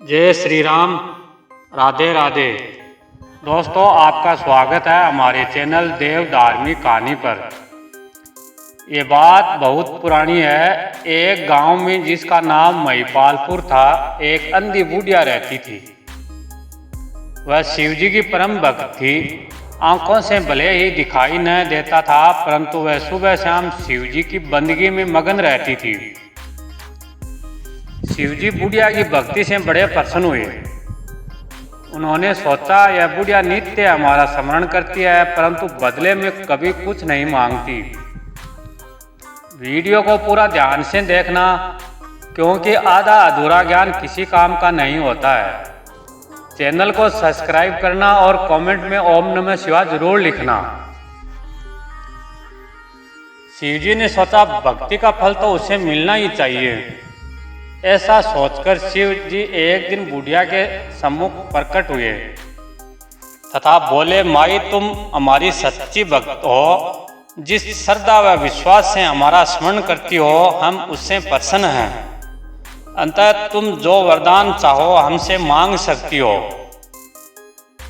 जय श्री राम। राधे राधे। दोस्तों, आपका स्वागत है हमारे चैनल देव धार्मिक कहानी पर। ये बात बहुत पुरानी है। एक गांव में जिसका नाम महिपालपुर था, एक अंधी बुढ़िया रहती थी। वह शिव जी की परम भक्त थी। आंखों से भले ही दिखाई न देता था, परंतु वह सुबह शाम शिव जी की बंदगी में मगन रहती थी। शिव जी बुढ़िया की भक्ति से बड़े प्रसन्न हुए। उन्होंने सोचा, यह बुढ़िया नित्य हमारा स्मरण करती है, परंतु बदले में कभी कुछ नहीं मांगती। वीडियो को पूरा ध्यान से देखना, क्योंकि आधा अधूरा ज्ञान किसी काम का नहीं होता है। चैनल को सब्सक्राइब करना और कमेंट में ओम नमः शिवाय जरूर लिखना। शिव जी ने सोचा, भक्ति का फल तो उसे मिलना ही चाहिए। ऐसा सोचकर शिव जी एक दिन बुढ़िया के सम्मुख प्रकट हुए तथा बोले, माई तुम हमारी सच्ची भक्त हो। जिस श्रद्धा व विश्वास से हमारा स्मरण करती हो, हम उससे प्रसन्न हैं। अंततः तुम जो वरदान चाहो हमसे मांग सकती हो।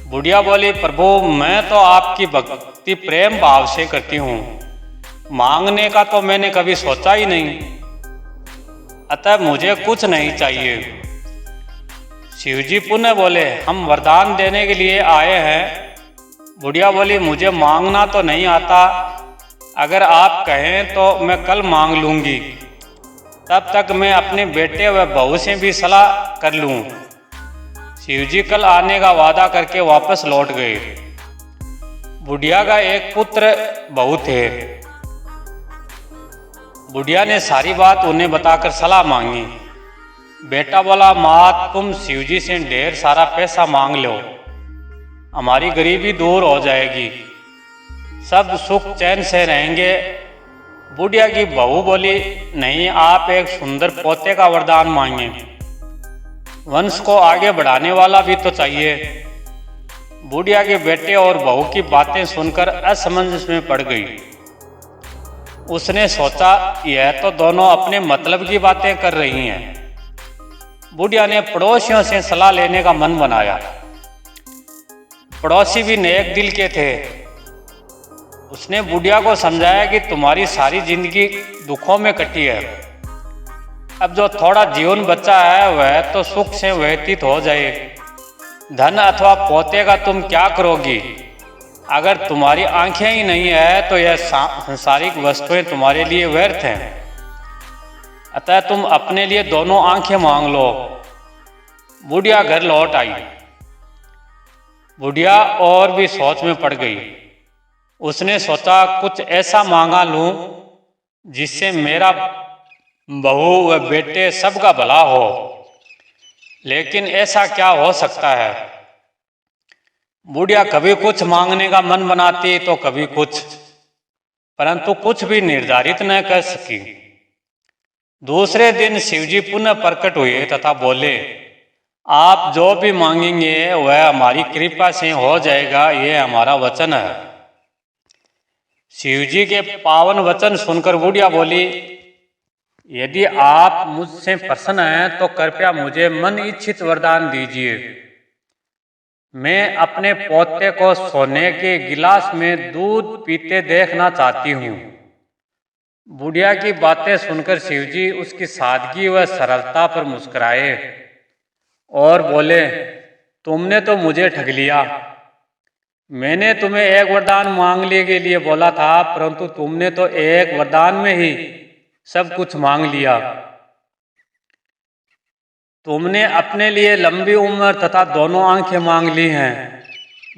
बुढ़िया बोली, प्रभु मैं तो आपकी भक्ति प्रेम भाव से करती हूँ, मांगने का तो मैंने कभी सोचा ही नहीं, अतः मुझे कुछ नहीं चाहिए। शिव जी पुनः बोले, हम वरदान देने के लिए आए हैं। बुढ़िया बोली, मुझे मांगना तो नहीं आता, अगर आप कहें तो मैं कल मांग लूंगी, तब तक मैं अपने बेटे व बहू से भी सलाह कर लूं। शिव जी कल आने का वादा करके वापस लौट गए। बुढ़िया का एक पुत्र बहू थे। बुढ़िया ने सारी बात उन्हें बताकर सलाह मांगी। बेटा बोला, माँ तुम शिव जी से ढेर सारा पैसा मांग लो, हमारी गरीबी दूर हो जाएगी, सब सुख चैन से रहेंगे। बुढ़िया की बहू बोली, नहीं, आप एक सुंदर पोते का वरदान मांगे, वंश को आगे बढ़ाने वाला भी तो चाहिए। बुढ़िया के बेटे और बहू की बातें सुनकर असमंजस में पड़ गई। उसने सोचा, यह तो दोनों अपने मतलब की बातें कर रही हैं। बुढ़िया ने पड़ोसियों से सलाह लेने का मन बनाया। पड़ोसी भी नेक दिल के थे। उसने बुढ़िया को समझाया कि तुम्हारी सारी जिंदगी दुखों में कटी है, अब जो थोड़ा जीवन बचा है वह तो सुख से व्यतीत हो जाए। धन अथवा पोते का तुम क्या करोगी? अगर तुम्हारी आंखें ही नहीं है तो यह सांसारिक वस्तुएं तुम्हारे लिए व्यर्थ हैं, अतः तुम अपने लिए दोनों आंखें मांग लो। बुढ़िया घर लौट आई। बुढ़िया और भी सोच में पड़ गई। उसने सोचा, कुछ ऐसा मांगा लूं जिससे मेरा बहू व बेटे सबका भला हो। लेकिन ऐसा क्या हो सकता है? बुढ़िया कभी कुछ मांगने का मन बनाती तो कभी कुछ, परंतु कुछ भी निर्धारित न कर सकी। दूसरे दिन शिवजी पुनः प्रकट हुए तथा बोले, आप जो भी मांगेंगे वह हमारी कृपा से हो जाएगा, यह हमारा वचन है। शिवजी के पावन वचन सुनकर बुढ़िया बोली, यदि आप मुझसे प्रसन्न हैं तो कृपया मुझे मन इच्छित वरदान दीजिए। मैं अपने पोते को सोने के गिलास में दूध पीते देखना चाहती हूँ। बुढ़िया की बातें सुनकर शिवजी उसकी सादगी व सरलता पर मुस्कुराए और बोले, तुमने तो मुझे ठग लिया। मैंने तुम्हें एक वरदान मांगने के लिए बोला था, परंतु तुमने तो एक वरदान में ही सब कुछ मांग लिया। तुमने अपने लिए लंबी उम्र तथा दोनों आंखें मांग ली हैं।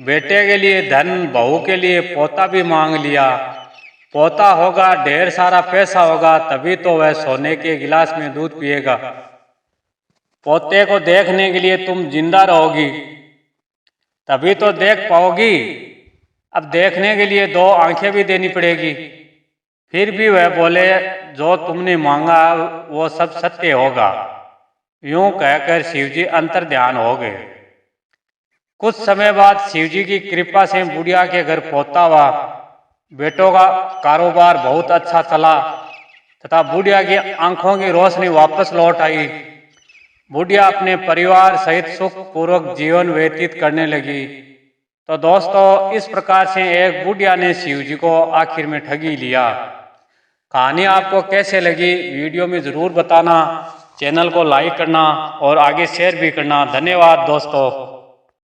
बेटे के लिए धन, बहू के लिए पोता भी मांग लिया। पोता होगा, ढेर सारा पैसा होगा, तभी तो वह सोने के गिलास में दूध पिएगा। पोते को देखने के लिए तुम जिंदा रहोगी, तभी तो देख पाओगी। अब देखने के लिए दो आंखें भी देनी पड़ेगी। फिर भी वह बोले, जो तुमने मांगा वो सब सत्य होगा। यूं कहकर शिवजी अंतर ध्यान हो गए। कुछ समय बाद शिवजी की कृपा से बुढ़िया के घर पोता हुआ। बेटों का कारोबार बहुत अच्छा चला तथा बुढ़िया की आंखों की रोशनी वापस लौट आई। बुढ़िया अपने परिवार सहित सुखपूर्वक जीवन व्यतीत करने लगी। तो दोस्तों, इस प्रकार से एक बुढ़िया ने शिव जी को आखिर में ठगी लिया। कहानी आपको कैसे लगी वीडियो में ज़रूर बताना। चैनल को लाइक करना और आगे शेयर भी करना। धन्यवाद दोस्तों।